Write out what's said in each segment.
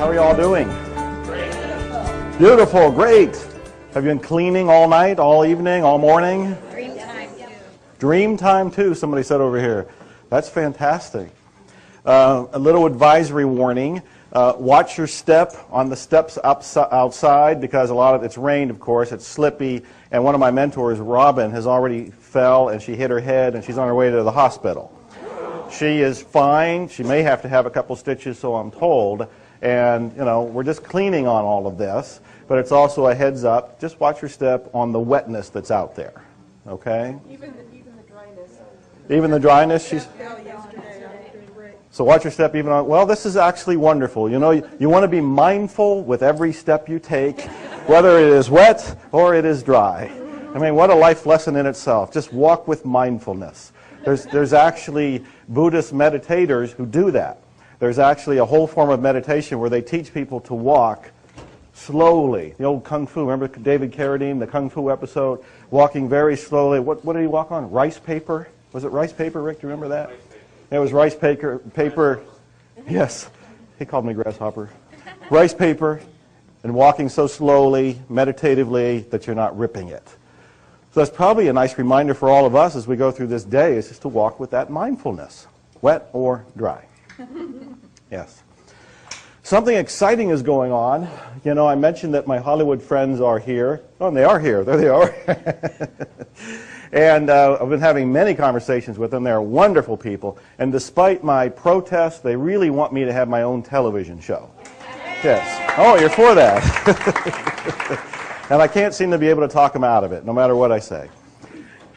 How are you all doing? Beautiful, great. Have you been cleaning all night, all evening, all morning? Dream time too. Dream time too, somebody said over here. That's fantastic. A little advisory warning. Watch your step on the steps outside because it's rained, of course, it's slippy, and one of my mentors, Robin, has already fell and she hit her head and she's on her way to the hospital. She is fine. She may have to have a couple stitches, so I'm told. And, we're just cleaning on all of this, but it's also a heads up. Just watch your step on the wetness that's out there, okay? Even the dryness. Even the dryness? So watch your step even on, well, this is actually wonderful. You want to be mindful with every step you take, whether it is wet or it is dry. I mean, what a life lesson in itself. Just walk with mindfulness. There's actually Buddhist meditators who do that. There's actually a whole form of meditation where they teach people to walk slowly. The old Kung Fu, remember David Carradine, the Kung Fu episode? Walking very slowly. What did he walk on? Rice paper? Was it rice paper, Rick? Do you remember that? It was rice paper. Yes. He called me grasshopper. Rice paper and walking so slowly, meditatively, that you're not ripping it. So that's probably a nice reminder for all of us as we go through this day, is just to walk with that mindfulness, wet or dry. Yes. Something exciting is going on. I mentioned that my Hollywood friends are here. Oh, and they are here. There they are. And I've been having many conversations with them. They're wonderful people. And despite my protest, they really want me to have my own television show. Yes. Oh, you're for that. And I can't seem to be able to talk them out of it, no matter what I say.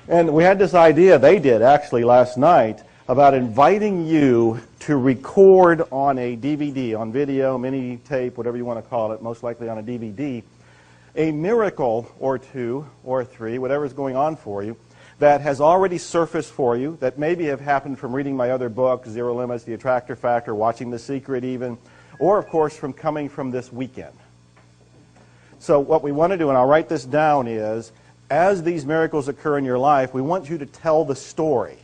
And we had this idea, they did actually last night, about inviting you to record on a DVD, on video, mini tape, whatever you want to call it, most likely on a DVD, a miracle or two or three, whatever's going on for you, that has already surfaced for you, that maybe have happened from reading my other book, Zero Limits, The Attractor Factor, watching The Secret even, or of course from coming from this weekend. So what we want to do, and I'll write this down, is as these miracles occur in your life, we want you to tell the story.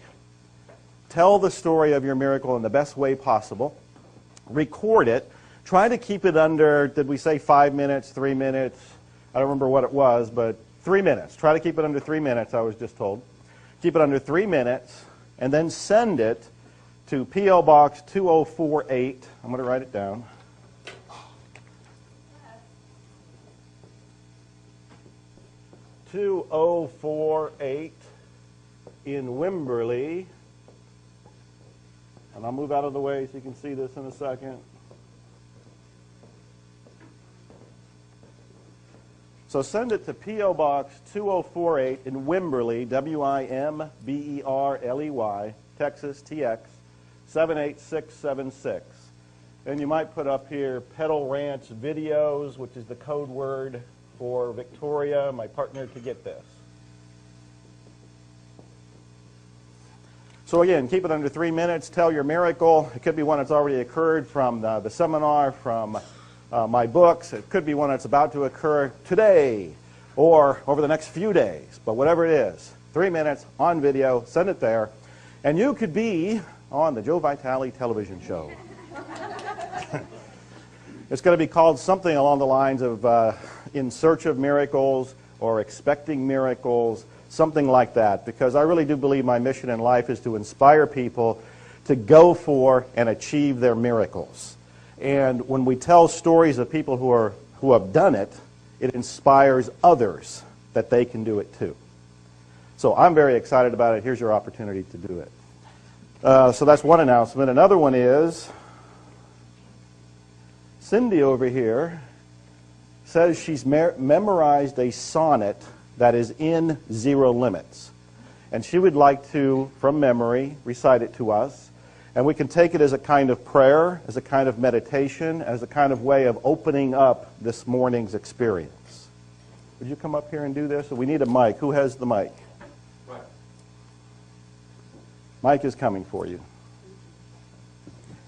Tell the story of your miracle in the best way possible. Record it. Try to keep it under, did we say 5 minutes, 3 minutes? I don't remember what it was, but 3 minutes. Try to keep it under 3 minutes, I was just told. Keep it under 3 minutes, and then send it to P.O. Box 2048. I'm going to write it down. (2048) in Wimberley. And I'll move out of the way so you can see this in a second. So send it to P.O. Box 2048 in Wimberley, Wimberley, Texas, TX 78676. And you might put up here Pedal Ranch Videos, which is the code word for Victoria, my partner, to get this. So again, keep it under 3 minutes. Tell your miracle. It could be one that's already occurred from the seminar, from my books. It could be one that's about to occur today or over the next few days. But whatever it is, 3 minutes on video, send it there. And you could be on the Joe Vitale television show. It's going to be called something along the lines of In Search of Miracles or Expecting Miracles, something like that, because I really do believe my mission in life is to inspire people to go for and achieve their miracles. And when we tell stories of people who have done it, it inspires others that they can do it too. So I'm very excited about it. Here's your opportunity to do it. So that's one announcement. Another one is Cindy over here says she's memorized a sonnet that is in Zero Limits. And she would like to, from memory, recite it to us. And we can take it as a kind of prayer, as a kind of meditation, as a kind of way of opening up this morning's experience. Would you come up here and do this? We need a mic. Who has the mic? Right. Mike is coming for you.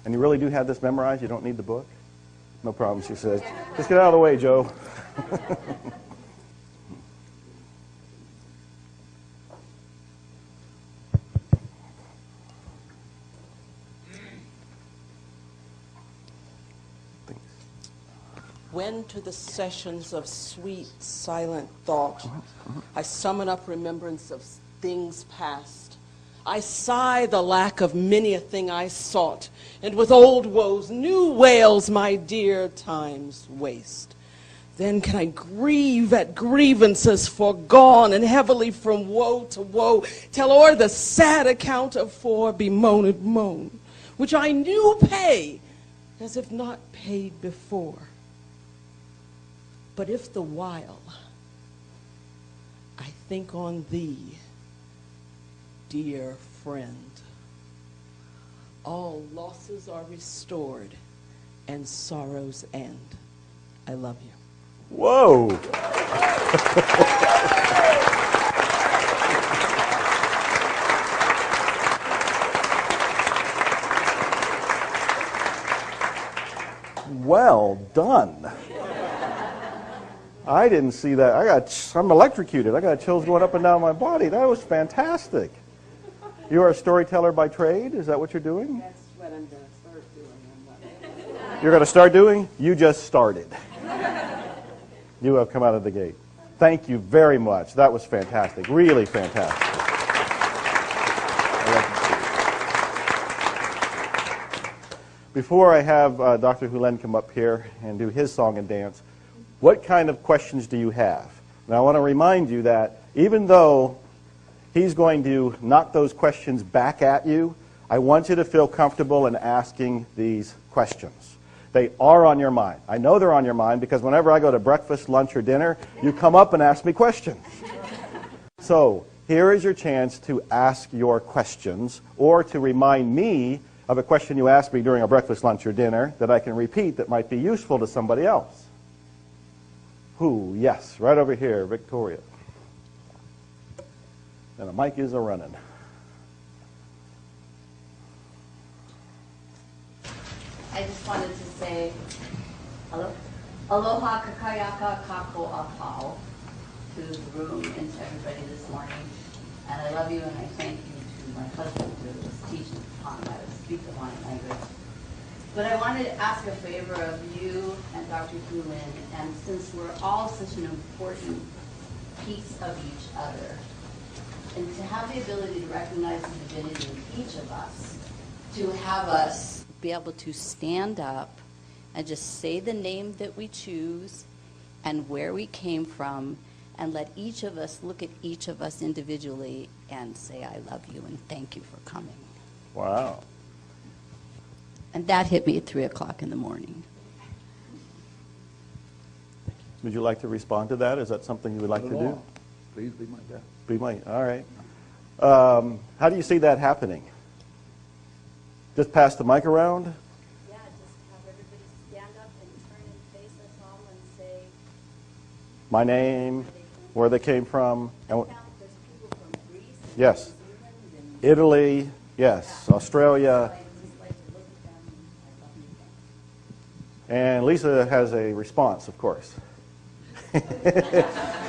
And you really do have this memorized? You don't need the book? No problem, she says. Just get out of the way, Joe. when to the sessions of sweet, silent thought I summon up remembrance of things past, I sigh the lack of many a thing I sought, and with old woes, new wails my dear times waste. Then can I grieve at grievances foregone, and heavily from woe to woe tell o'er the sad account of fore bemoaned moan, which I knew pay, as if not paid before. But if the while I think on thee, dear friend, all losses are restored and sorrows end. I love you. Whoa. Well done. I didn't see that. I'm electrocuted. I got chills going up and down my body. That was fantastic. You are a storyteller by trade? Is that what you're doing? That's what I'm going to start doing. You're going to start doing? You just started. You have come out of the gate. Thank you very much. That was fantastic. Really fantastic. Before I have Dr. Hulen come up here and do his song and dance, what kind of questions do you have? Now I want to remind you that even though he's going to knock those questions back at you, I want you to feel comfortable in asking these questions. They are on your mind. I know they're on your mind because whenever I go to breakfast, lunch, or dinner, you come up and ask me questions. So here is your chance to ask your questions or to remind me of a question you asked me during a breakfast, lunch, or dinner that I can repeat that might be useful to somebody else. Who? Yes, right over here, Victoria. And the mic is a-running. I just wanted to say, hello? Aloha kakayaka kako apau to the room and to everybody this morning. And I love you and I thank you to my husband who was teaching upon how to speak the Hawaiian language. But I wanted to ask a favor of you and Dr. Hulen, and since we're all such an important piece of each other, and to have the ability to recognize the divinity in each of us, to have us be able to stand up and just say the name that we choose and where we came from, and let each of us look at each of us individually and say, I love you and thank you for coming. Wow. And that hit me at 3 o'clock in the morning. Would you like to respond to that? Is that something you would like to do? Please be my guest. Be my, all right. How do you see that happening? Just pass the mic around? Yeah, just have everybody stand up and turn and face us all and say My name, where they came from. And There's people from Greece, yes. New Zealand, and Italy, yes. Australia. I just like to look at them and I love you. And Lisa has a response, of course. if that is something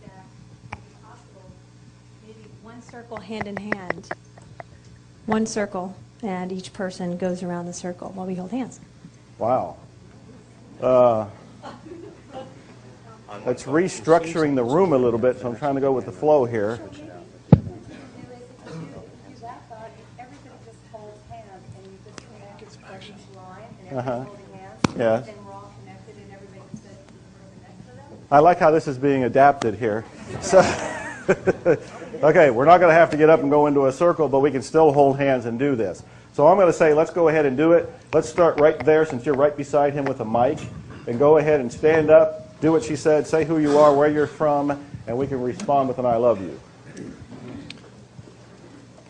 that would be possible, maybe one circle hand in hand. One circle, and each person goes around the circle while we hold hands. Wow. That's restructuring the room a little bit, so I'm trying to go with the flow here. Yes. I like how this is being adapted here. So, okay, we're not going to have to get up and go into a circle, but we can still hold hands and do this. So I'm going to say, let's go ahead and do it. Let's start right there since you're right beside him with a mic. And go ahead and stand up, do what she said, say who you are, where you're from, and we can respond with an I love you.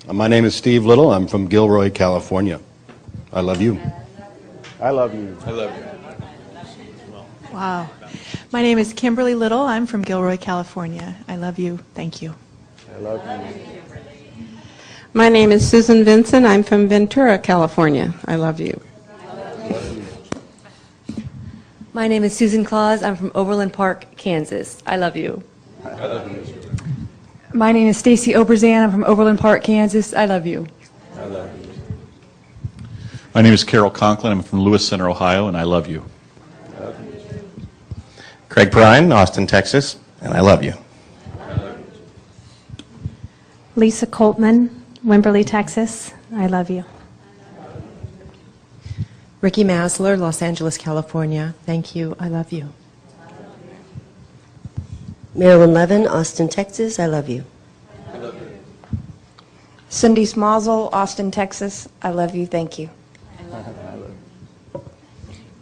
My name is Steve Little. I'm from Gilroy, California. I love you. I love you. I love you. Wow. My name is Kimberly Little. I'm from Gilroy, California. I love you. Thank you. I love you. My name is Susan Vincent. I'm from Ventura, California. I love you. My name is Susan Claus. I'm from Overland Park, Kansas. I love you. I love you. My name is Stacy Oberzan. I'm from Overland Park, Kansas. I love you. I love you. My name is Carol Conklin. I'm from Lewis Center, Ohio, and I love you. Craig Perrine, Austin, Texas, and I love you. Lisa Coltman, Wimberley, Texas. I love you. Ricky Masler, Los Angeles, California. Thank you. I love you. Marilyn Levin, Austin, Texas. I love you. Cindy Smazel, Austin, Texas. I love you. Thank you.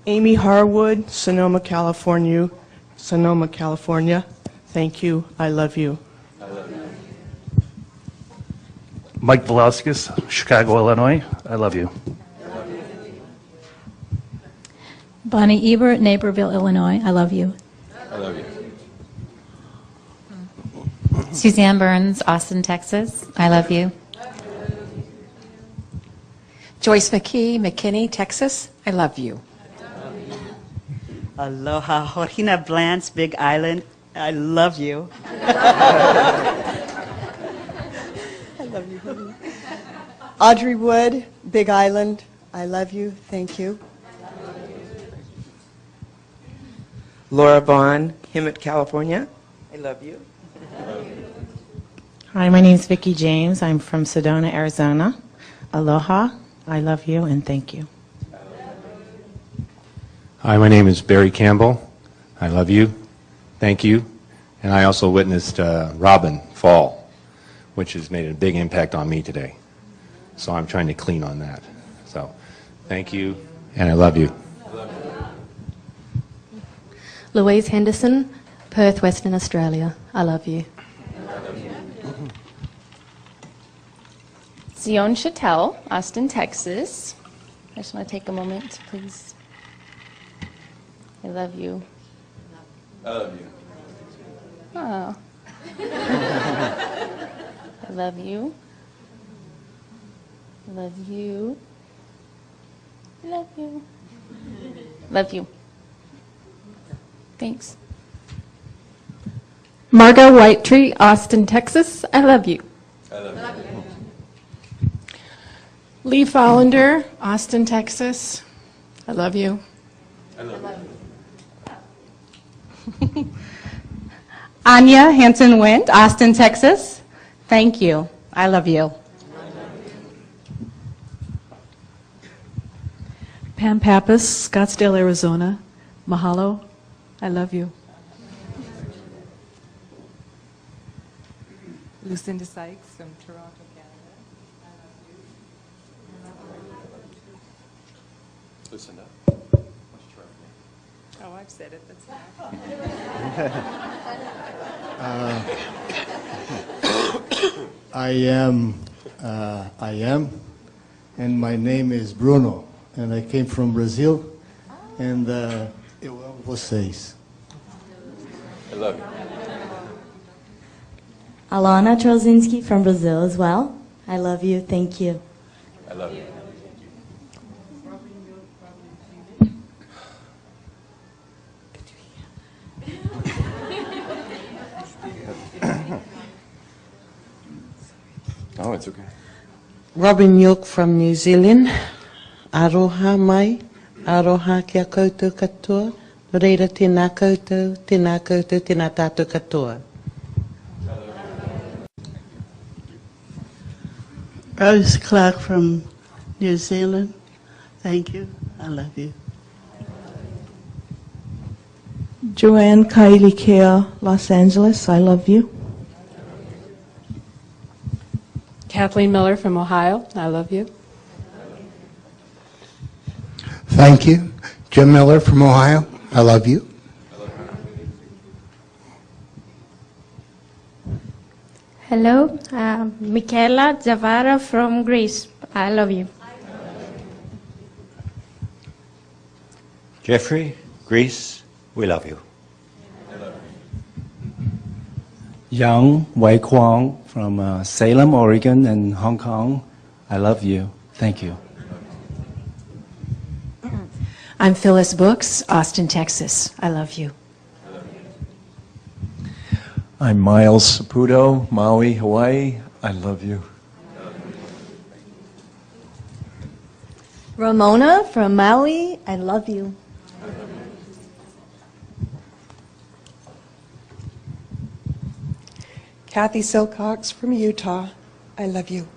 Amy Harwood, Sonoma, California. Sonoma, California. Thank you. I love you. Mike Velazquez, Chicago, Illinois. I love you. Bonnie Ebert, Naperville, Illinois. I love you. I love you. Suzanne Burns, Austin, Texas. I love you. Joyce McKee, McKinney, Texas. I love you. Aloha, Jorina Blance, Big Island. I love you. I love you, honey. Audrey Wood, Big Island. I love you. Thank you. Laura Vaughn, Hemet, California. I love you. Hi, my name is Vicki James. I'm from Sedona, Arizona. Aloha, I love you, and thank you. Hi, my name is Barry Campbell. I love you. Thank you. And I also witnessed Robin fall, which has made a big impact on me today. So I'm trying to clean on that. So thank you, and I love you. Louise Henderson, Perth, Western Australia. I love you. Zion Chattel, Austin, Texas. I just want to take a moment, please. I love you. I love you. Oh. I love you. I love you. I love you. Love you. Thanks. Margot Whitetree, Austin, Texas. I love you. I love you. Lee Follander, Austin, Texas. I love you. I love you. Anya Hanson Wint, Austin, Texas. Thank you. I love you. Pam Pappas, Scottsdale, Arizona. Mahalo. I love you. Lucinda Sykes from Toronto, Canada. Lucinda. Oh, I've said it. That's enough. I am, and my name is Bruno, and I came from Brazil, and vocês. I love you. Alana Trozinski from Brazil as well. I love you. Thank you. I love you. Oh, it's okay. Robin York from New Zealand. Aroha mai, aroha kia koutou katoa. No reira tēnā koutou, tēnā tātou katoa. Rose Clark from New Zealand. Thank you. I love you. Joanne Kylie Care, Los Angeles. I love you. Kathleen Miller from Ohio. I love you. Thank you. Jim Miller from Ohio. I love you. Hello, Michaela Zavara from Greece. I love you. Jeffrey, Greece, we love you. Yang Wei Kwong from Salem, Oregon, and Hong Kong. I love you. Thank you. I'm Phyllis Books, Austin, Texas. I love you. I'm Miles Saputo, Maui, Hawaii. I love you. Ramona from Maui, I love you. Kathy Silcox from Utah, I love you.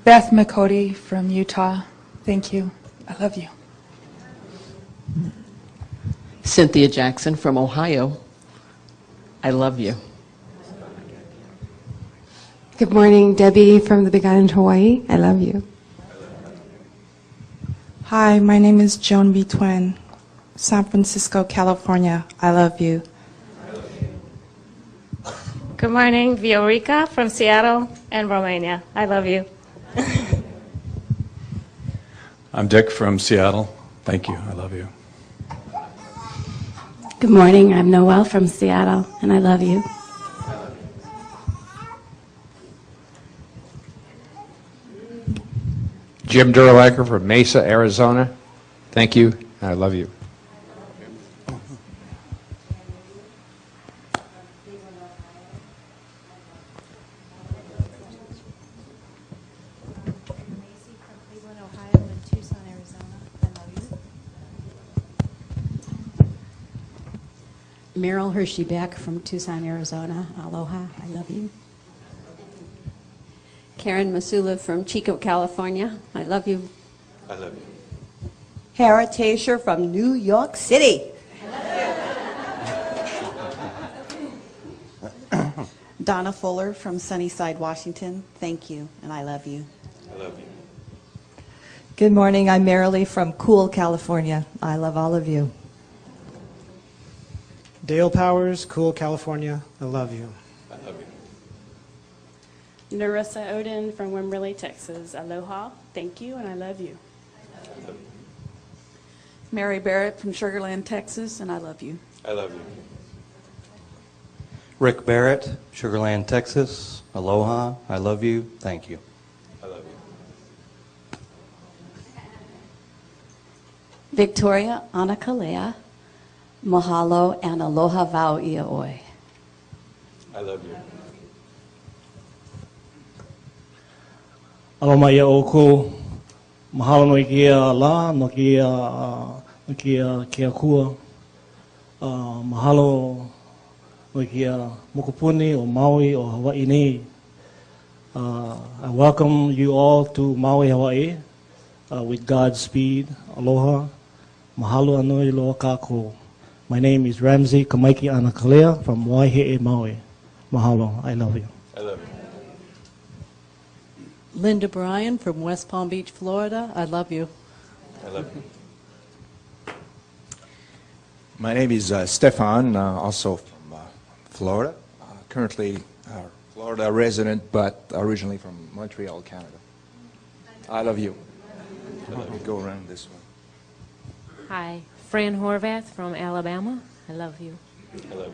Beth McCody from Utah, thank you. I love you. Cynthia Jackson from Ohio, I love you. Good morning, Debbie from the Big Island, Hawaii. I love you. Hi, my name is Joan B. Twin, San Francisco, California. I love you. Good morning, Viorica from Seattle and Romania. I love you. I'm Dick from Seattle. Thank you. I love you. Good morning, I'm Noelle from Seattle, and I love you. Jim Durlacher from Mesa, Arizona. Thank you. I love you. Meryl Hershey Beck from Tucson, Arizona. Aloha, I love you. Karen Masula from Chico, California. I love you. I love you. Hara Tasher from New York City. Donna Fuller from Sunnyside, Washington. Thank you, and I love you. I love you. Good morning, I'm Marilee from Cool, California. I love all of you. Dale Powers, Cool, California. I love you. I love you. Narissa Odin from Wimberley, Texas. Aloha. Thank you, and I love you. Mary Barrett from Sugar Land, Texas, and I love you. I love you. Rick Barrett, Sugar Land, Texas. Aloha. I love you. Thank you. I love you. Victoria Anakalea, mahalo and aloha vau ia oi. I love you. Aloha ia oko, mahalo no kia la, no kia kua, mahalo no kia mokopuni o Maui o Hawaii nei. I welcome you all to Maui, Hawaii, with Godspeed. Aloha, mahalo anui loa kako. My name is Ramsey Kamaiki Anakalea from Waihe'e, Maui. Mahalo, I love you. I love you. Linda Bryan from West Palm Beach, Florida. I love you. I love you. My name is Stefan, also from Florida. Currently a Florida resident, but originally from Montreal, Canada. I love you. Let me go around this one. Hi, Fran Horvath from Alabama. I love you. I love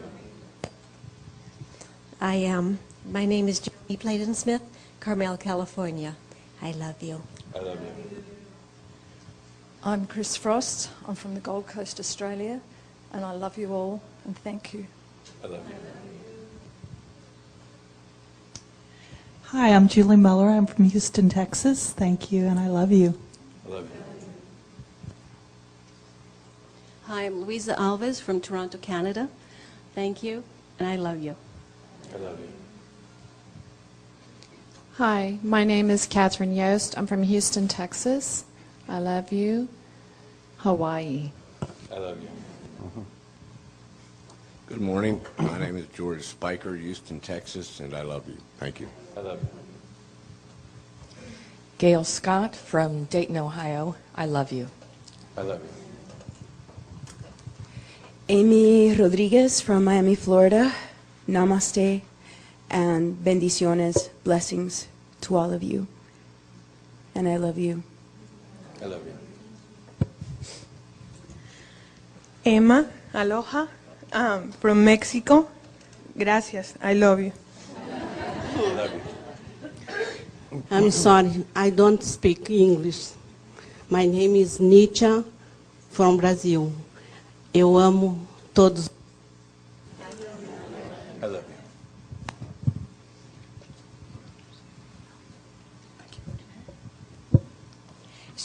you. My name is Jenny Playton Smith, Carmel, California. I love you. I love you. I'm Chris Frost. I'm from the Gold Coast, Australia, and I love you all and thank you. I love you. Hi, I'm Julie Miller. I'm from Houston, Texas. Thank you, and I love you. I love you. Hi, I'm Louisa Alves from Toronto, Canada. Thank you, and I love you. I love you. Hi, my name is Catherine Yost. I'm from Houston, Texas. I love you. Hawaii. I love you. Good morning. My name is George Spiker, Houston, Texas, and I love you. Thank you. I love you. Gail Scott from Dayton, Ohio. I love you. I love you. Amy Rodriguez from Miami, Florida. Namaste and bendiciones, blessings to all of you. And I love you. I love you. Emma, aloha, from Mexico. Gracias, I love you. I love you. I'm sorry, I don't speak English. My name is Nietzsche from Brazil. Eu amo todos. I love you.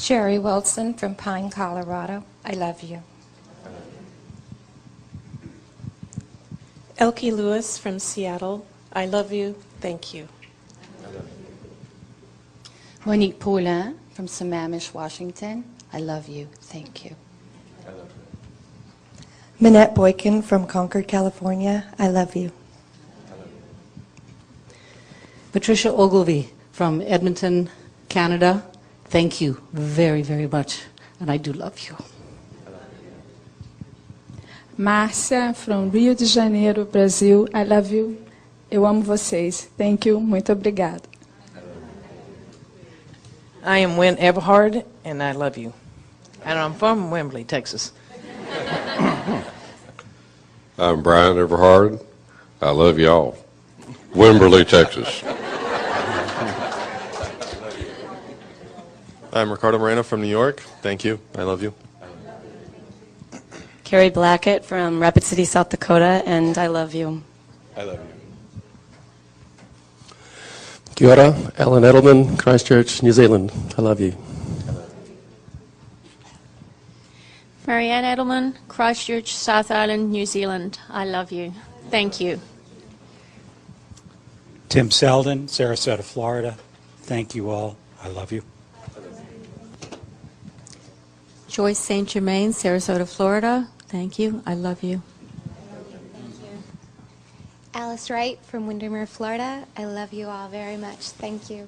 Sherry Wilson from Pine, Colorado. I love you. Elke Lewis from Seattle. I love you. Thank you. Monique Paulin from Sammamish, Washington. I love you. Thank you. Minette Boykin from Concord, California. I love you. Patricia Ogilvie from Edmonton, Canada. Thank you very, very much. And I do love you. Márcia from Rio de Janeiro, Brasil. I love you. Eu amo vocês. Thank you. Muito obrigada. I am Wynn Everhard, and I love you. And I'm from Wembley, Texas. I'm Brian Everhard. I love y'all. Wimberley, Texas. I'm Ricardo Moreno from New York. Thank you. I love you. Carrie Blackett from Rapid City, South Dakota, and I love you. I love you. Kia ora, Alan Edelman, Christchurch, New Zealand. I love you. Marianne Edelman, Christchurch, South Island, New Zealand. I love you. Thank you. Tim Selden, Sarasota, Florida. Thank you all. I love you. Joyce St. Germain, Sarasota, Florida. Thank you. I love you. Alice Wright from Windermere, Florida. I love you all very much. Thank you.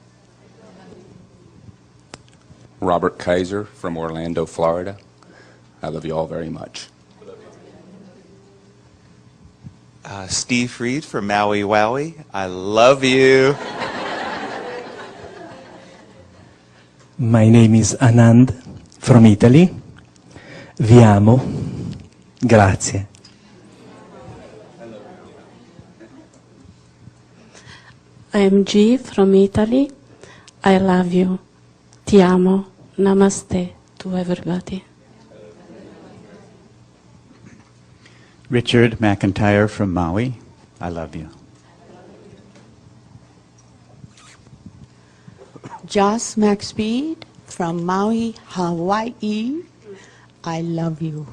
Robert Kaiser from Orlando, Florida. I love you all very much. Steve Reed from Maui Wowie. I love you. My name is Anand from Italy. Vi amo. Grazie. I am G from Italy. I love you. Ti amo. Namaste to everybody. Richard McIntyre from Maui. I love you. Joss McSpeed from Maui, Hawaii. I love you.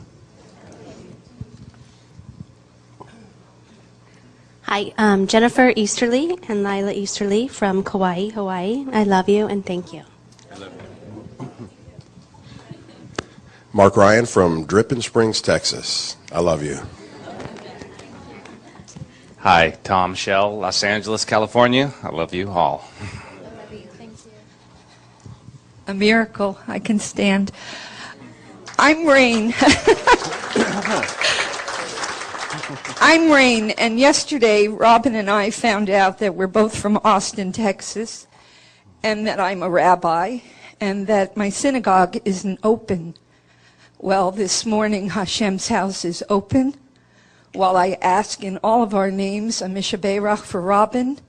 Hi, Jennifer Easterly and Lila Easterly from Kauai, Hawaii. I love you and thank you. Mark Ryan from Dripping Springs, Texas. I love you. Hi, Tom Shell, Los Angeles, California. I love you all. A miracle I can stand. I'm Rain. I'm Rain, and yesterday Robin and I found out that we're both from Austin, Texas, and that I'm a rabbi, and that my synagogue isn't open. Well, this morning Hashem's house is open. While I ask in all of our names a Misha Beirach for Robin,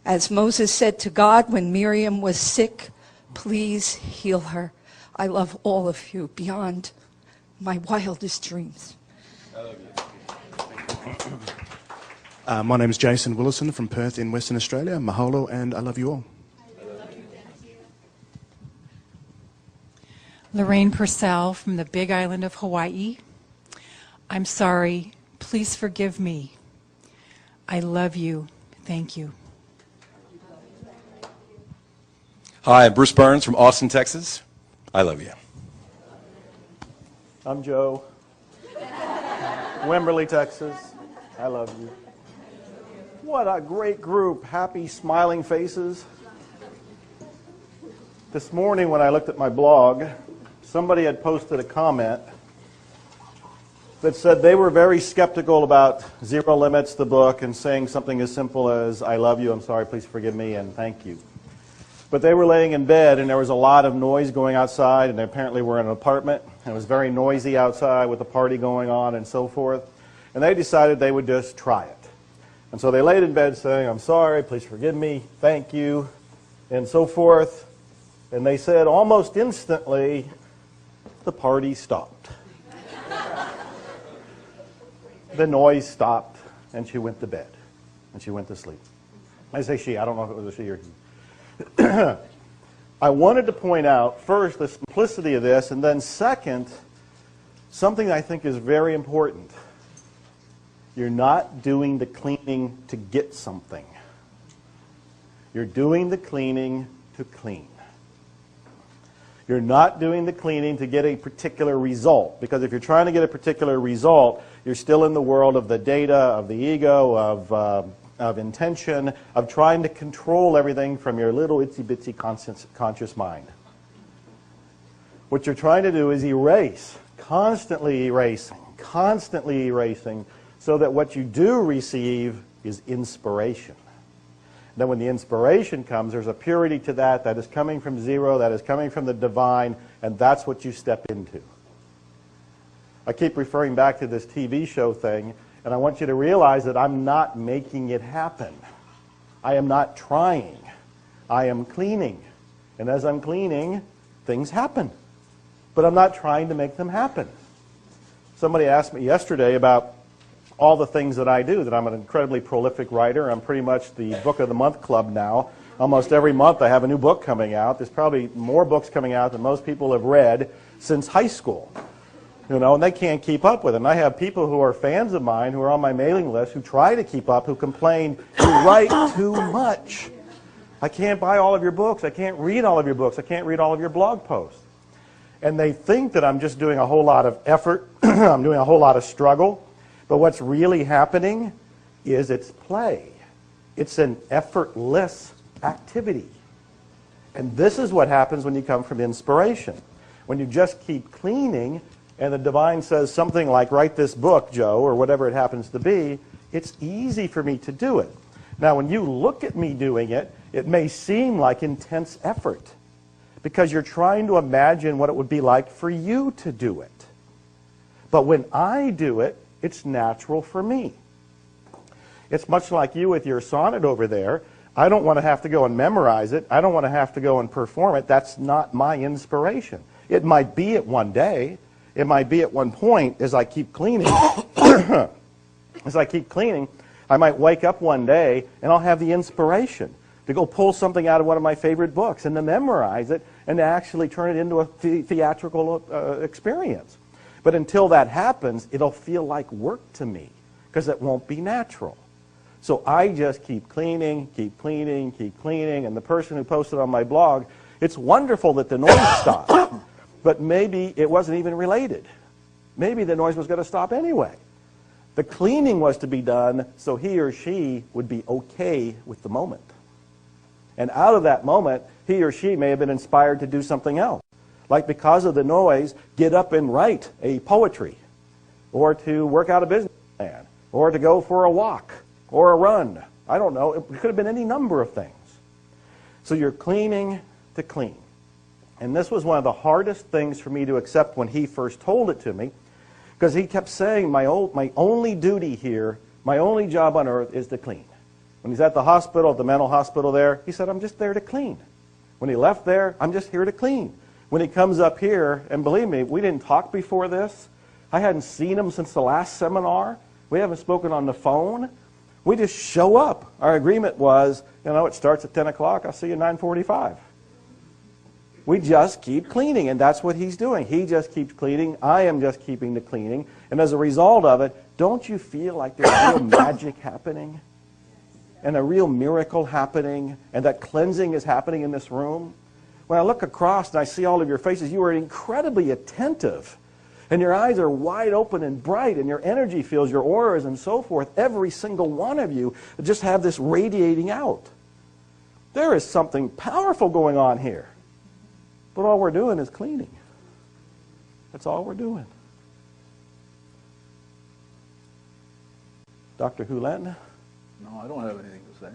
as Moses said to God when Miriam was sick, please heal her. I love all of you beyond my wildest dreams. I love you. My name is Jason Willison from Perth in Western Australia. Mahalo, and I love you all. Lorraine Purcell from the Big Island of Hawaii. I'm sorry. Please forgive me. I love you. Thank you. Hi, I'm Bruce Burns from Austin, Texas. I love you. I'm Joe. Wimberley, Texas. I love you. What a great group. Happy, smiling faces. This morning when I looked at my blog, somebody had posted a comment that said they were very skeptical about Zero Limits, the book, and saying something as simple as, I love you, I'm sorry, please forgive me, and thank you. But they were laying in bed, and there was a lot of noise going outside, and they apparently were in an apartment, and it was very noisy outside with a party going on and so forth. And they decided they would just try it. And so they laid in bed saying, I'm sorry, please forgive me, thank you, and so forth. And they said almost instantly, the party stopped. The noise stopped, and she went to bed, and she went to sleep. I say she, I don't know if it was a she or he. I wanted to point out, first, the simplicity of this, and then second, something I think is very important. You're not doing the cleaning to get something. You're doing the cleaning to clean. You're not doing the cleaning to get a particular result, because if you're trying to get a particular result, you're still in the world of the data, of the ego, of intention, of trying to control everything from your little itsy-bitsy conscious mind. What you're trying to do is erase, constantly erasing, so that what you do receive is inspiration. Then when the inspiration comes, there's a purity to that that is coming from zero, that is coming from the divine, and that's what you step into. I keep referring back to this TV show thing, and I want you to realize that I'm not making it happen. I am not trying. I am cleaning. And as I'm cleaning, things happen. But I'm not trying to make them happen. Somebody asked me yesterday about all the things that I do, that I'm an incredibly prolific writer. I'm pretty much the Book of the Month club now. Almost every month I have a new book coming out. There's probably more books coming out than most people have read since high school. You know, and they can't keep up with it. And I have people who are fans of mine who are on my mailing list who try to keep up, who complain, you write too much. I can't buy all of your books. I can't read all of your books. I can't read all of your blog posts. And they think that I'm just doing a whole lot of effort. I'm doing a whole lot of struggle. But what's really happening is it's play. It's an effortless activity. And this is what happens when you come from inspiration. When you just keep cleaning, and the divine says something like, write this book, Joe, or whatever it happens to be, it's easy for me to do it. Now, when you look at me doing it, it may seem like intense effort, because you're trying to imagine what it would be like for you to do it. But when I do it, it's natural for me. It's much like you with your sonnet over there. I don't want to have to go and memorize it. I don't want to have to go and perform it. That's not my inspiration. It might be it one day. It might be at one point as I keep cleaning. As I keep cleaning, I might wake up one day and I'll have the inspiration to go pull something out of one of my favorite books and to memorize it and to actually turn it into a theatrical experience. But until that happens, it'll feel like work to me because it won't be natural. So I just keep cleaning, and the person who posted on my blog, it's wonderful that the noise stopped, but maybe it wasn't even related. Maybe the noise was going to stop anyway. The cleaning was to be done so he or she would be okay with the moment. And out of that moment, he or she may have been inspired to do something else. Like because of the noise, get up and write a poetry, or to work out a business plan, or to go for a walk, or a run. I don't know. It could have been any number of things. So you're cleaning to clean. And this was one of the hardest things for me to accept when he first told it to me, because he kept saying, my only duty here, my only job on earth is to clean. When he's at the hospital, at the mental hospital there, he said, I'm just there to clean. When he left there, I'm just here to clean. When he comes up here, and believe me, we didn't talk before this. I hadn't seen him since the last seminar. We haven't spoken on the phone. We just show up. Our agreement was, you know, it starts at 10 o'clock. I'll see you at 9:45. We just keep cleaning, and that's what he's doing. He just keeps cleaning. I am just keeping the cleaning. And as a result of it, don't you feel like there's real magic happening? And a real miracle happening? And that cleansing is happening in this room? When I look across and I see all of your faces, you are incredibly attentive. And your eyes are wide open and bright, and your energy fields, your auras and so forth, every single one of you just have this radiating out. There is something powerful going on here. But all we're doing is cleaning. That's all we're doing. Dr. Hulen? No, I don't have anything to say.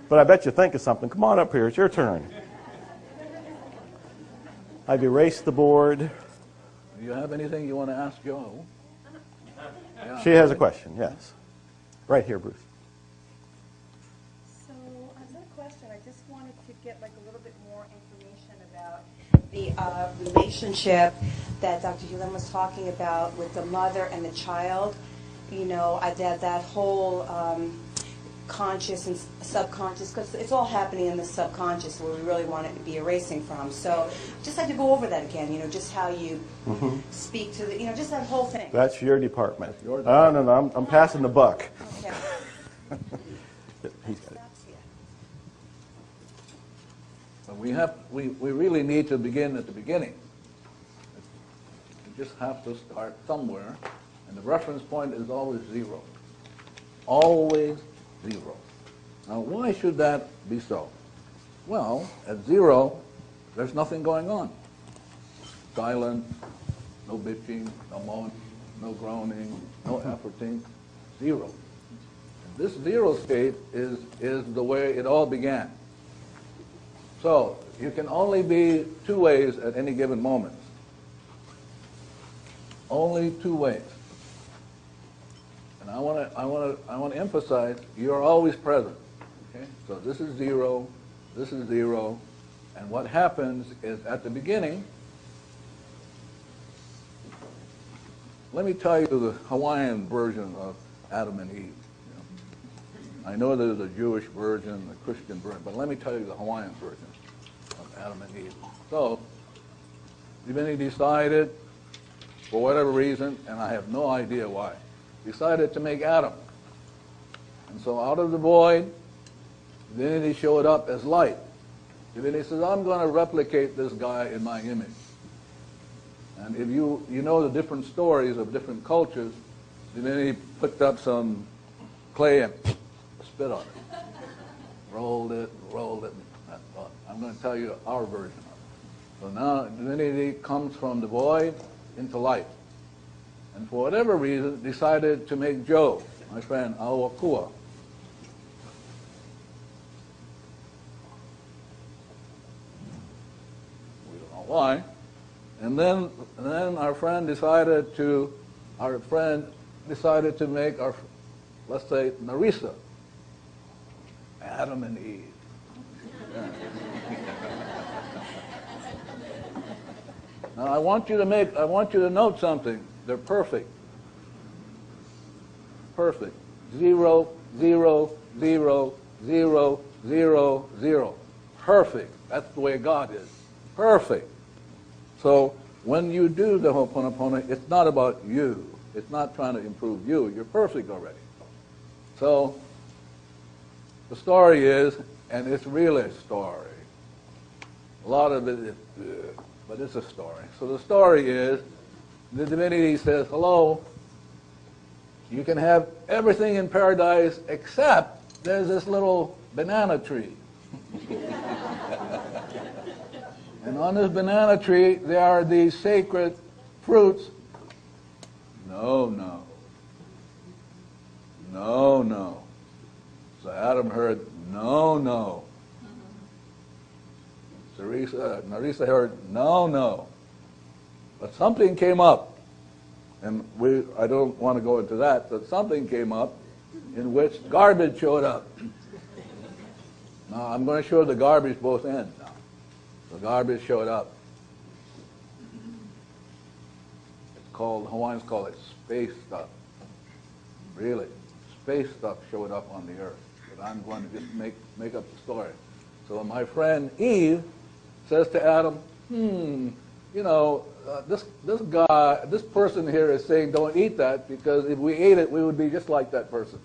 But I bet you think of something. Come on up here. It's your turn. I've erased the board. Do you have anything you want to ask Joe? Yeah. She has a question, yes. Right here, Bruce. So on that question, I just wanted to get like a little bit more information about the relationship that Dr. Hulen was talking about with the mother and the child. You know, that whole conscious and subconscious, because it's all happening in the subconscious where we really want it to be erasing from. So just had to go over that again, just how you speak to the, just that whole thing. That's your department. No, I'm passing the buck. Okay. He's got it. We really need to begin at the beginning. We just have to start somewhere, and the reference point is always 0. Always 0. Now, why should that be so? Well, at 0, there's nothing going on. Silent, no bitching, no moaning, no groaning, no efforting. 0. And this 0 state is the way it all began. So you can only be 2 ways at any given moment. Only 2 ways. And I want to emphasize you're always present. Okay? So this is 0, this is 0, and what happens is at the beginning. Let me tell you the Hawaiian version of Adam and Eve. I know there's a Jewish version, a Christian version, but let me tell you the Hawaiian version of Adam and Eve. So, divinity decided, for whatever reason, and I have no idea why, decided to make Adam. And so out of the void, divinity showed up as light. Divinity says, I'm going to replicate this guy in my image. And if you know the different stories of different cultures, divinity picked up some clay and spit on it. Rolled it. I'm going to tell you our version of it. So now divinity comes from the void into light. And for whatever reason, decided to make Joe, my friend, Awakua. We don't know why. And then our friend decided to make our, let's say, Narisa, Adam and Eve. Yeah. Now I want you to note something. They're perfect. Perfect. 0, 0, 0, 0, 0, 0. Perfect. That's the way God is. Perfect. So when you do the Ho'oponopono, it's not about you. It's not trying to improve you. You're perfect already. So the story is, and it's really a story. A lot of it is, but it's a story. So the story is, the divinity says, hello, you can have everything in paradise except there's this little banana tree. And on this banana tree, there are these sacred fruits. No. So Adam heard, no. Narisa heard, no. But something came up. And I don't want to go into that, but something came up in which garbage showed up. Now, I'm going to show the garbage both ends now. The garbage showed up. Hawaiians call it space stuff. Really. Space stuff showed up on the earth. But I'm going to just make up the story. So my friend Eve says to Adam, this person here is saying don't eat that because if we ate it, we would be just like that person.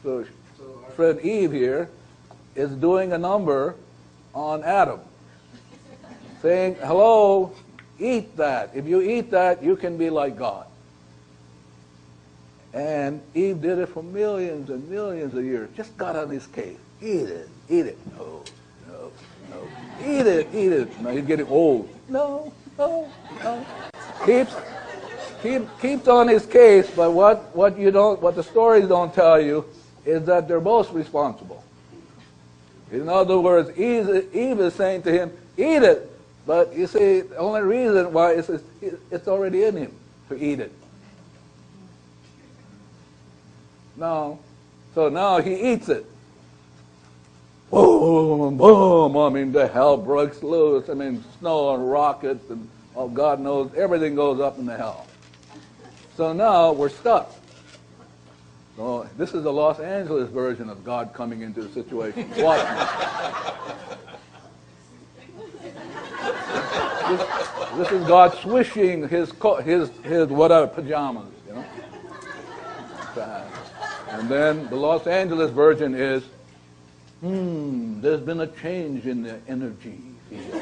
So our friend Eve here is doing a number on Adam, saying, hello, eat that. If you eat that, you can be like God. And Eve did it for millions and millions of years. Just got on his case. Eat it. No. Eat it. Now he's getting old. No. Keeps on his case, but what the stories don't tell you is that they're both responsible. In other words, Eve is saying to him, eat it. But you see, the only reason why is it's already in him to eat it. No. So now he eats it. Boom, boom. I mean, the hell breaks loose. I mean, snow and rockets and, oh, God knows, everything goes up in the hell. So now we're stuck. So this is the Los Angeles version of God coming into the situation. Watch me. This is God swishing his whatever pajamas, you know. And then the Los Angeles version is, there's been a change in the energy field.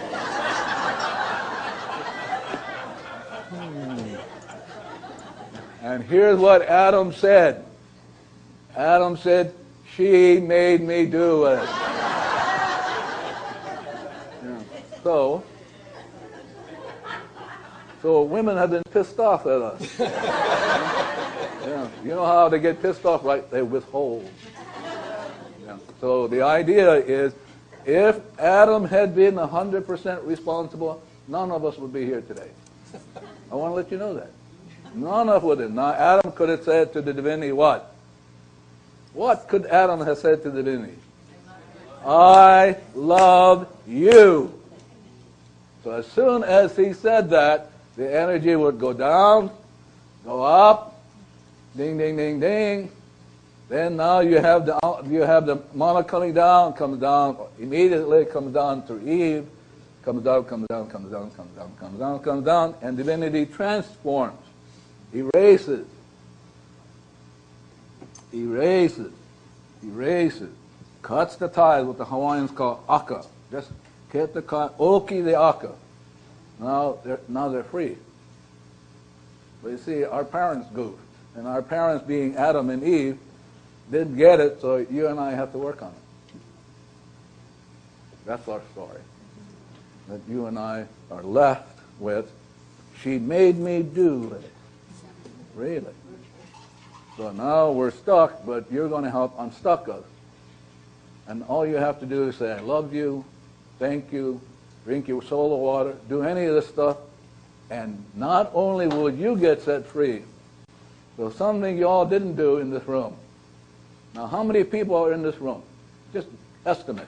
And here's what Adam said. Adam said, she made me do it. Yeah. So women have been pissed off at us. Yeah. You know how they get pissed off, right? They withhold. Yeah. So the idea is, if Adam had been 100% responsible, none of us would be here today. I want to let you know that. None of us would have. Now, Adam could have said to the divinity what? What could Adam have said to the divinity? I love you. So as soon as he said that, the energy would go down, go up, ding, ding, ding, ding. Then now you have the mana coming down, comes down immediately, comes down to Eve, comes down, comes down, comes down, comes down, comes down, comes down, and divinity transforms, erases, cuts the ties, what the Hawaiians call aka. Just get the oki the aka. Now they're free. But you see, our parents goofed, and our parents, being Adam and Eve, didn't get it, so you and I have to work on it. That's our story. That you and I are left with, she made me do it. Really. So now we're stuck, but you're going to help unstuck us. And all you have to do is say, I love you, thank you, drink your soda water, do any of this stuff, and not only will you get set free, so something you all didn't do in this room. Now, how many people are in this room? Just estimate.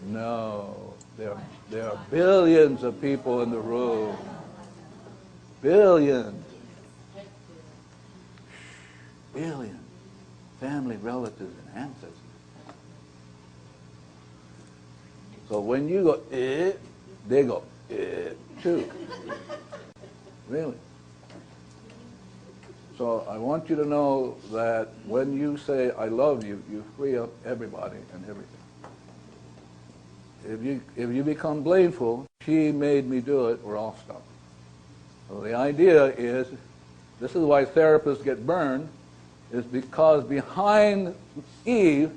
No, there are billions of people in the room. Billions. Billions. Family, relatives, and ancestors. So when you go, they go, too. Really. So I want you to know that when you say, I love you, you free up everybody and everything. If you become blameful, she made me do it, we're all stuck. So the idea is, this is why therapists get burned, is because behind Eve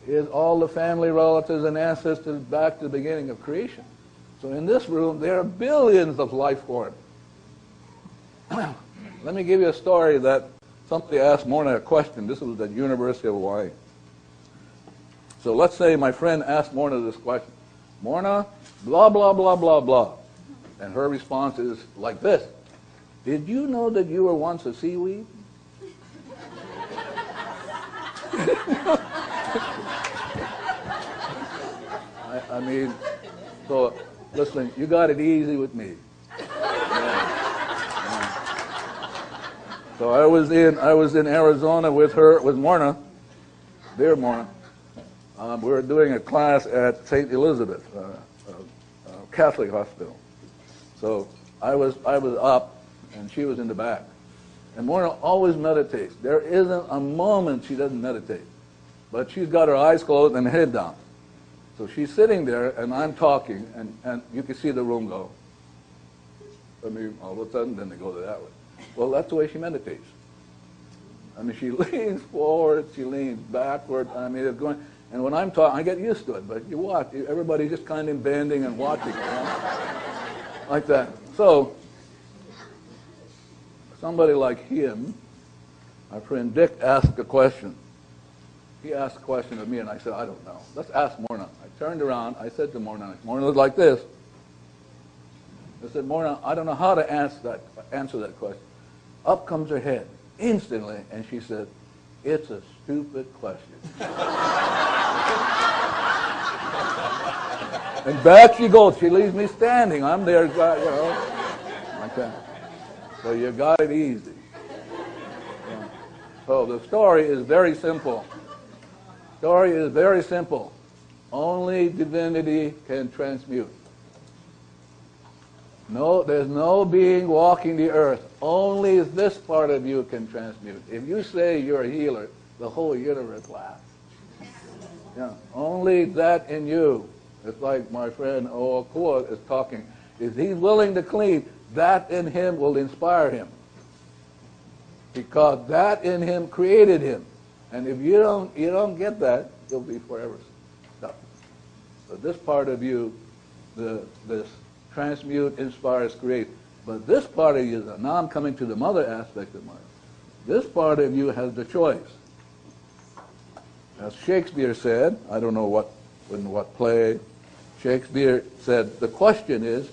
is all the family, relatives, and ancestors back to the beginning of creation. So in this room, there are billions of life forms. Let me give you a story that somebody asked Morna a question. This was at University of Hawaii. So let's say my friend asked Morna this question. Morna, blah, blah, blah, blah, blah. And her response is like this. Did you know that you were once a seaweed? I mean, so listen, you got it easy with me. So I was in Arizona with Morna, dear Morna. We were doing a class at St. Elizabeth, Catholic hospital. So I was up, and she was in the back. And Morna always meditates. There isn't a moment she doesn't meditate. But she's got her eyes closed and head down. So she's sitting there, and I'm talking, and you can see the room go. I mean, all of a sudden, then they go to that way. Well, that's the way she meditates. I mean, she leans forward, she leans backward. I mean, it's going. And when I'm talking, I get used to it. But you watch, everybody's just kind of bending and watching, you know? Like that. So somebody like him, my friend Dick, asked a question. He asked a question of me, and I said, I don't know. Let's ask Morna. I turned around. I said to Morna looked like this. I said, Morna, I don't know how to answer that question. Up comes her head instantly, and she said, it's a stupid question. And back she goes. She leaves me standing. I'm there, you know, like that. So you got it easy. Yeah. So the story is very simple. Story is very simple. Only divinity can transmute. No, there's no being walking the earth. Only this part of you can transmute. If you say you're a healer, the whole universe laughs. Yeah, only that in you. It's like my friend Oakua is talking. If he's willing to clean, that in him will inspire him. Because that in him created him. And if you don't get that, you'll be forever stuck. So this part of you, this transmute, inspires, create. But this part of you, now I'm coming to the mother aspect of mine. This part of you has the choice. As Shakespeare said, I don't know in what play, Shakespeare said, the question is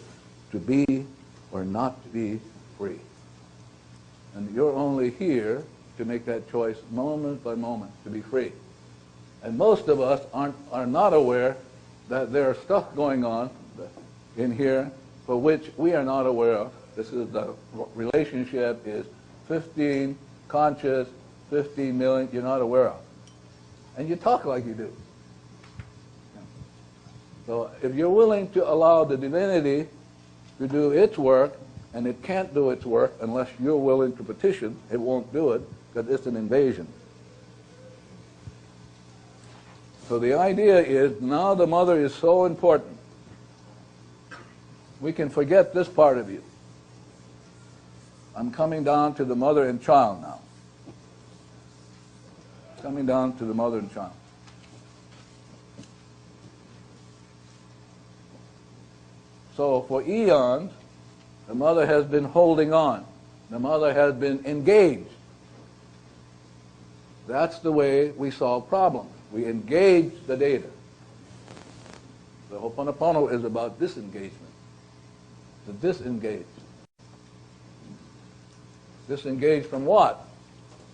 to be or not to be free. And you're only here to make that choice moment by moment, to be free. And most of us are not aware that there are stuff going on in here for which we are not aware of. This is the relationship is 15 conscious, 15 million you're not aware of. And you talk like you do. So if you're willing to allow the divinity to do its work, and it can't do its work unless you're willing to petition, it won't do it because it's an invasion. So the idea is now the mother is so important. We can forget this part of you. I'm coming down to the mother and child now. Coming down to the mother and child. So for eons, the mother has been holding on. The mother has been engaged. That's the way we solve problems. We engage the data. The Ho'oponopono is about disengagement. To disengage. Disengage from what?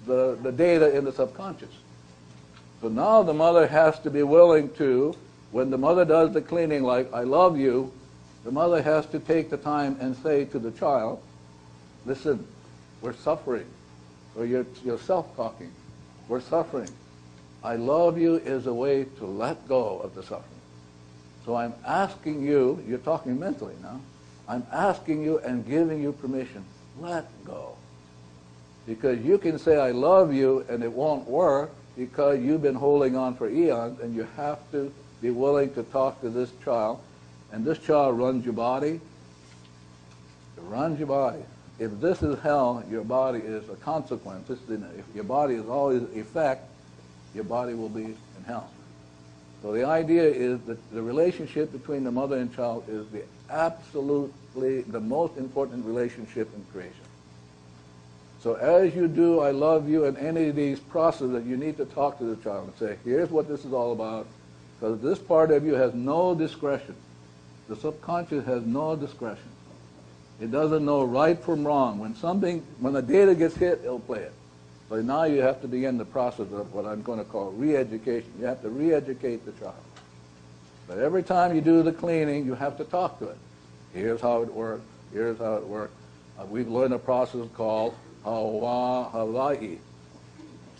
The data in the subconscious. So now the mother has to be willing to, when the mother does the cleaning like, I love you, the mother has to take the time and say to the child, listen, we're suffering. Or you're self-talking. We're suffering. I love you is a way to let go of the suffering. So I'm asking you, you're talking mentally now, I'm asking you and giving you permission, let go. Because you can say I love you and it won't work because you've been holding on for eons, and you have to be willing to talk to this child. And this child runs your body. It runs your body. If this is hell, your body is a consequence. If your body is always effect, your body will be in hell. So the idea is that the relationship between the mother and child is absolutely the most important relationship in creation. So as you do I love you in any of these processes, you need to talk to the child and say, here's what this is all about, because this part of you has no discretion. The subconscious has no discretion. It doesn't know right from wrong. When the data gets hit, it'll play it. So now you have to begin the process of what I'm going to call re-education. You have to re-educate the child. But every time you do the cleaning, you have to talk to it. Here's how it works. Here's how it works. We've learned a process called Hawaii.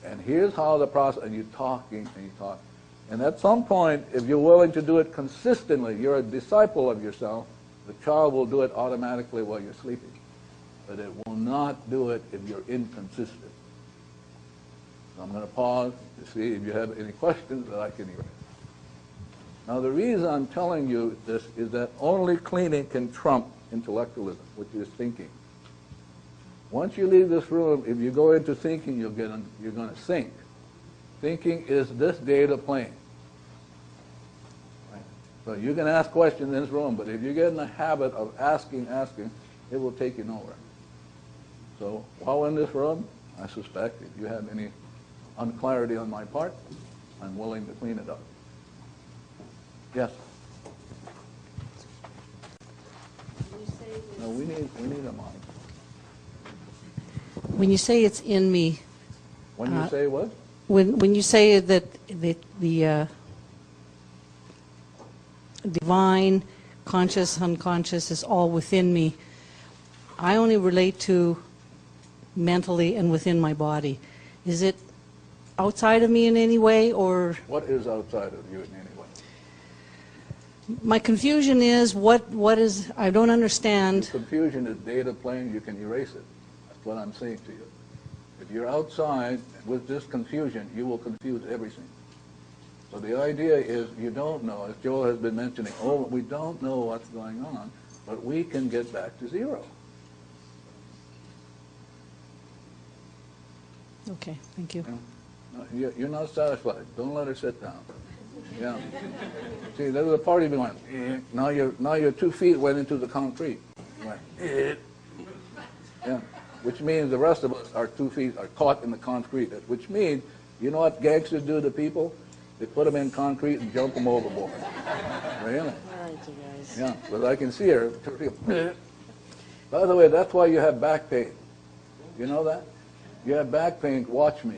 And here's how the process, and you're talking and you talk. And at some point, if you're willing to do it consistently, you're a disciple of yourself, the child will do it automatically while you're sleeping. But it will not do it if you're inconsistent. So I'm going to pause to see if you have any questions that I can hear. Now the reason I'm telling you this is that only cleaning can trump intellectualism, which is thinking. Once you leave this room, if you go into thinking, you're going to sink. Thinking is this data plane. Right? So you can ask questions in this room, but if you get in the habit of asking, it will take you nowhere. So while in this room, I suspect if you have any unclarity on my part, I'm willing to clean it up. Yes? No, we need a mic. When you say it's in me. When you say what? When you say that the divine, conscious, unconscious is all within me, I only relate to mentally and within my body. Is it outside of me in any way, or What is outside of you in any way? my confusion is what is, I don't understand. Confusion is data plane, you can erase it. That's what I'm saying to you. If you're outside with this confusion, you will confuse everything. So the idea is you don't know, as Joel has been mentioning, we don't know what's going on, but we can get back to zero. Okay, thank you. No, you're not satisfied. Don't let her sit down. Yeah. See, there was a part of me went, now your 2 feet went into the concrete. Went, yeah. Which means the rest of us, our 2 feet are caught in the concrete. Which means, you know what gangsters do to people? They put them in concrete and jump them overboard. Really? All right, you guys. Yeah, but I can see her. By the way, that's why you have back pain. You know that? You have back pain, watch me.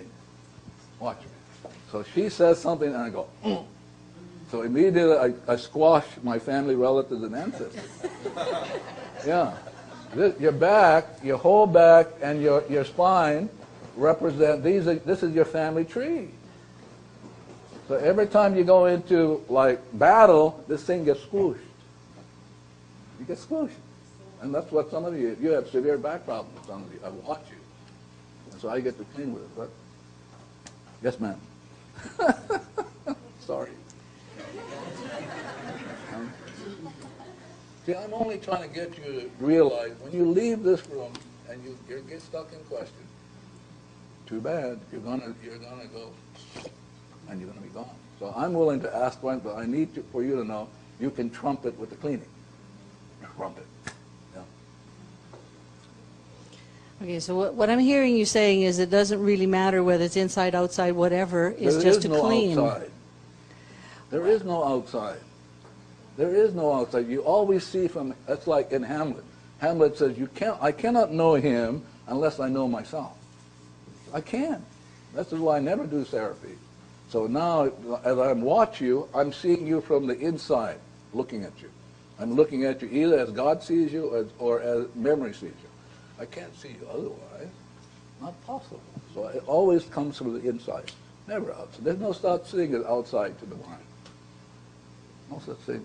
Watch me. So she says something and I go, So immediately I squash my family relatives and ancestors. Yeah. Your back, your whole back and your spine represent, this is your family tree. So every time you go into like battle, this thing gets squished. You get squished. And that's what some of you have severe back problems, some of you. I watch you. And so I get to clean with it. But yes, ma'am. Sorry. See, I'm only trying to get you to realize when you leave this room and you get stuck in question, too bad, you're gonna go and you're gonna be gone. So I'm willing to ask one, but I need for you to know you can trump it with the cleaning. Trump it. Yeah. Okay, so what I'm hearing you saying is it doesn't really matter whether it's inside, outside, whatever, it's just to clean. Outside. There is no outside. There is no outside. You always see from, that's like in Hamlet. Hamlet says, I cannot know him unless I know myself. I can't. That's why I never do therapy. So now, as I watch you, I'm seeing you from the inside, looking at you. I'm looking at you either as God sees you or as memory sees you. I can't see you otherwise. Not possible. So it always comes from the inside, never outside. There's no such thing as outside to the mind. No such thing.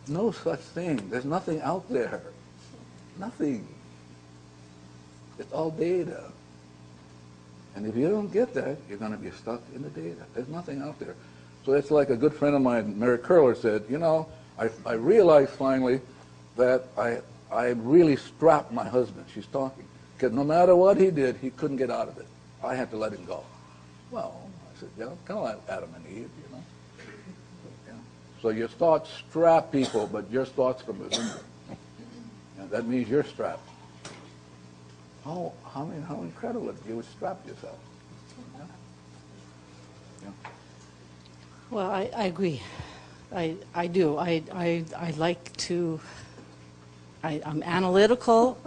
No such thing. There's nothing out there. Nothing. It's all data. And if you don't get that, you're going to be stuck in the data. There's nothing out there. So it's like a good friend of mine, Mary Curler, said, you know, I realized finally that I really strapped my husband. She's talking. Because no matter what he did, he couldn't get out of it. I had to let him go. Well, I said, yeah, kind of like Adam and Eve, you know. Yeah. So your thoughts strap people, but your thoughts from within you. And that means you're strapped. Oh, how incredible if you would strap yourself. Yeah. Yeah. Well, I agree. I do. I like to, I'm analytical,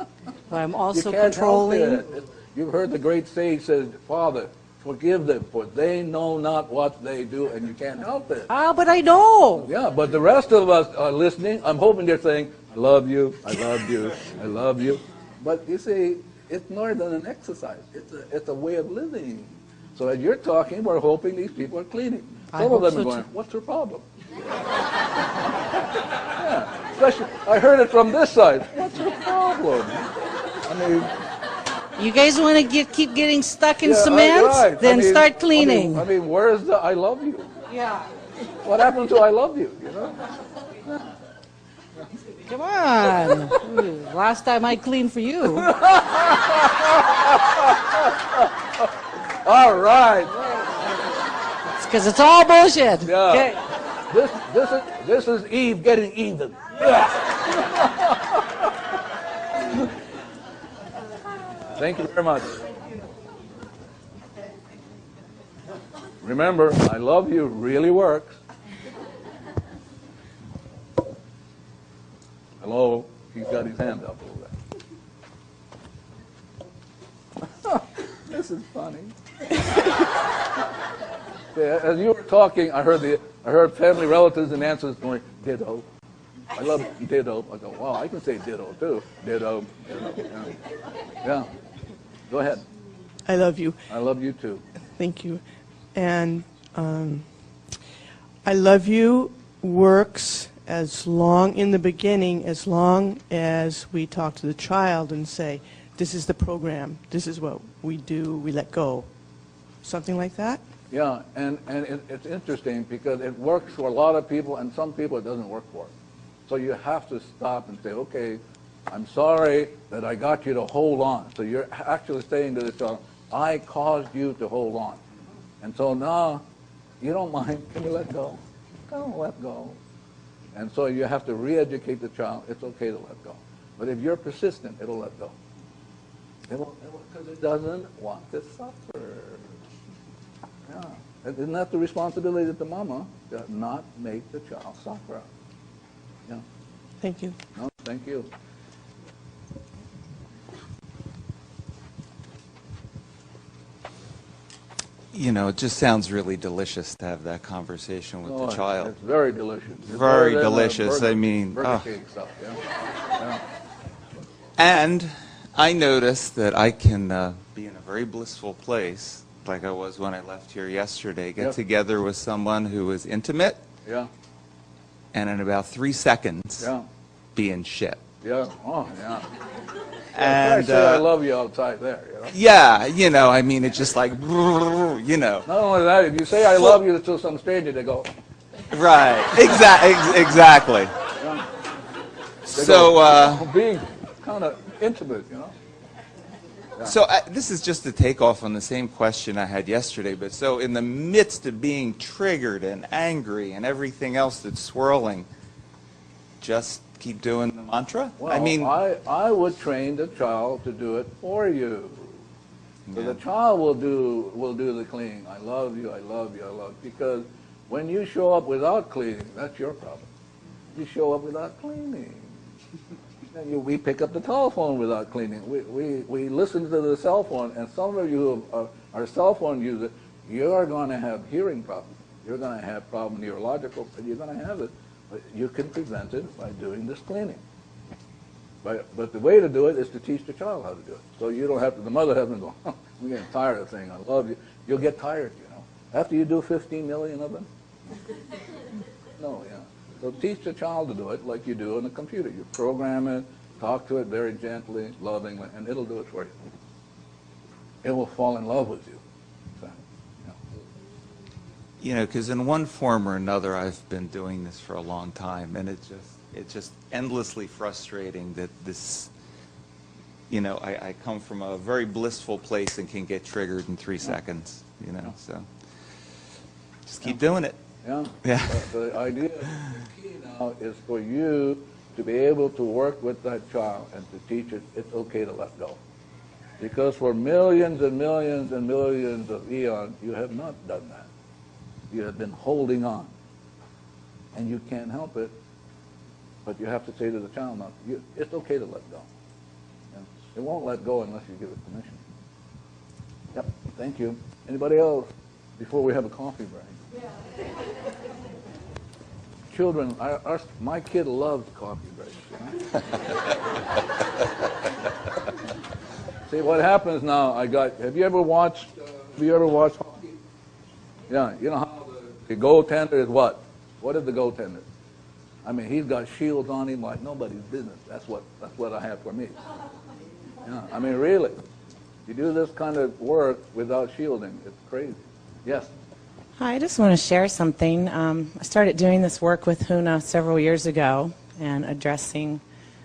but I'm also you can't controlling. Help it. You've heard the great sage says, Father, forgive them, for they know not what they do, and you can't help it. Ah, but I know. Yeah, but the rest of us are listening. I'm hoping they're saying, I love you, I love you, I love you. But you see, it's more than an exercise. It's a way of living. So as you're talking, we're hoping these people are cleaning. Some of them are going, what's her problem? Yeah, especially, I heard it from this side. What's her problem? I mean, you guys want to keep getting stuck in yeah, cement? Right. Then start cleaning. I mean, where's the I love you? Yeah. What happened to I love you, you know? Come on. Last time I cleaned for you. All right. It's because it's all bullshit. Yeah. Okay. This is Eve getting even. Thank you very much. Remember, I love you really works. Hello? He's got his hand up over there. This is funny. As you were talking, I heard family relatives and ancestors going, ditto. I love ditto. I go, wow, I can say ditto too. Ditto. Yeah. Go ahead. I love you. I love you too. Thank you. And I love you works as long in the beginning, as long as we talk to the child and say, this is the program, this is what we do, we let go. Something like that? Yeah, and it's interesting because it works for a lot of people, and some people it doesn't work for. So you have to stop and say, okay, I'm sorry that I got you to hold on. So you're actually saying to the child, I caused you to hold on. And so now, you don't mind, can you let go? Don't let go. And so you have to re-educate the child, it's okay to let go. But if you're persistent, it'll let go. Because it doesn't want to suffer. Yeah. Isn't that the responsibility of the mama, to not make the child suffer? Yeah. Thank you. No, thank you. You know, it just sounds really delicious to have that conversation with the child. It's very delicious. It's Very better than the delicious. burger- I mean, burger cake stuff, yeah. And I noticed that I can be in a very blissful place, like I was when I left here yesterday, get Yep. together with someone who is intimate, Yeah, and in about 3 seconds, yeah, be in shit. yeah. Oh, yeah. And I say I love you outside there, you know. yeah, you know, I mean, it's just like, you know. Not only that, if you say I love you to some stranger, they go, Right. Exactly. yeah. They So, go, being kind of intimate, you know. Yeah. So this is just to take off on the same question I had yesterday, but so in the midst of being triggered and angry and everything else that's swirling, just keep doing the mantra? Well, I mean, I would train the child to do it for you. So the child will do the cleaning. I love you, I love you, I love you. Because when you show up without cleaning, that's your problem. You show up without cleaning. We pick up the telephone without cleaning. We listen to the cell phone, and some of you who are cell phone users, you're going to have hearing problems. You're going to have problem neurological, and you're going to have it. But you can prevent it by doing this cleaning. But the way to do it is to teach the child how to do it. So you don't have to, the mother hasn't go, oh, I'm getting tired of saying I love you. You'll get tired, you know. After you do 15 million of them. No, yeah. So teach the child to do it like you do on a computer. You program it, talk to it very gently, lovingly, and it'll do it for you. It will fall in love with you. So, yeah. you know, because in one form or another, I've been doing this for a long time, and it's just endlessly frustrating that this, you know, I come from a very blissful place and can get triggered in 3 seconds, you know, so just keep doing it. Yeah. Yeah. The idea, the key now is for you to be able to work with that child and to teach it it's okay to let go. Because for millions and millions and millions of eons, you have not done that. You have been holding on. And you can't help it, but you have to say to the child, now, it's okay to let go. And it won't let go unless you give it permission. Yep, thank you. Anybody else before we have a coffee break? Children, my kid loves coffee breaks. You know? See what happens now? Have you ever watched hockey? Yeah, you know how the goaltender is what? What is the goaltender? I mean, he's got shields on him like nobody's business. That's what I have for me. Yeah, I mean, really, you do this kind of work without shielding, it's crazy. Yes. Hi, I just want to share something. I started doing this work with Huna several years ago and addressing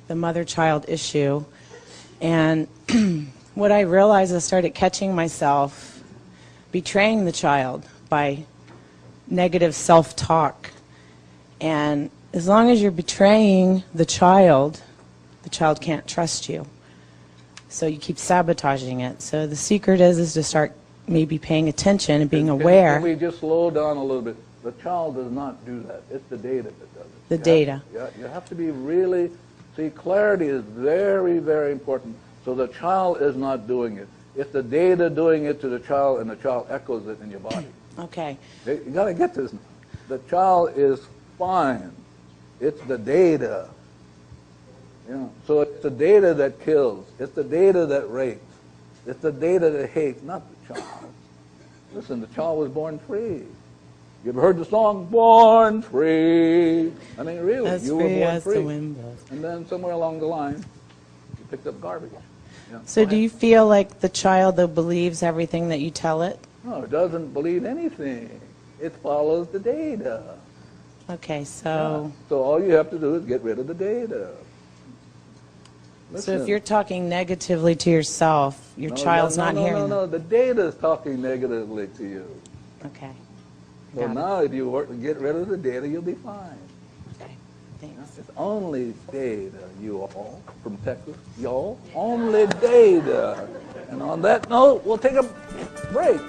the mother-child issue. And what I realized, I started catching myself betraying the child by negative self-talk. And as long as you're betraying the child can't trust you. So you keep sabotaging it. So the secret is to start maybe paying attention and being aware. Can we just slow down a little bit? The child does not do that. It's the data that does it. The data. You have to be really, see, clarity is very, very important. So the child is not doing it. It's the data doing it to the child, and the child echoes it in your body. Okay. You got to get this. The child is fine. It's the data. You know, so it's the data that kills. It's the data that rapes. It's the data that hates, not the child. Listen, the child was born free. You ever heard the song, Born Free? I mean, really, As you were free born as free. the wind blows. And then somewhere along the line, you picked up garbage. Yeah. So do you feel like the child, though, believes everything that you tell it? No, it doesn't believe anything. It follows the data. Okay, so... Yeah. So all you have to do is get rid of the data. So Listen. if you're talking negatively to yourself, your child's not hearing No, the data is talking negatively to you. Okay. So Got it. now if you work to get rid of the data, you'll be fine. Okay, thanks. It's only data, you all, from Texas, y'all, only data. And on that note, we'll take a break.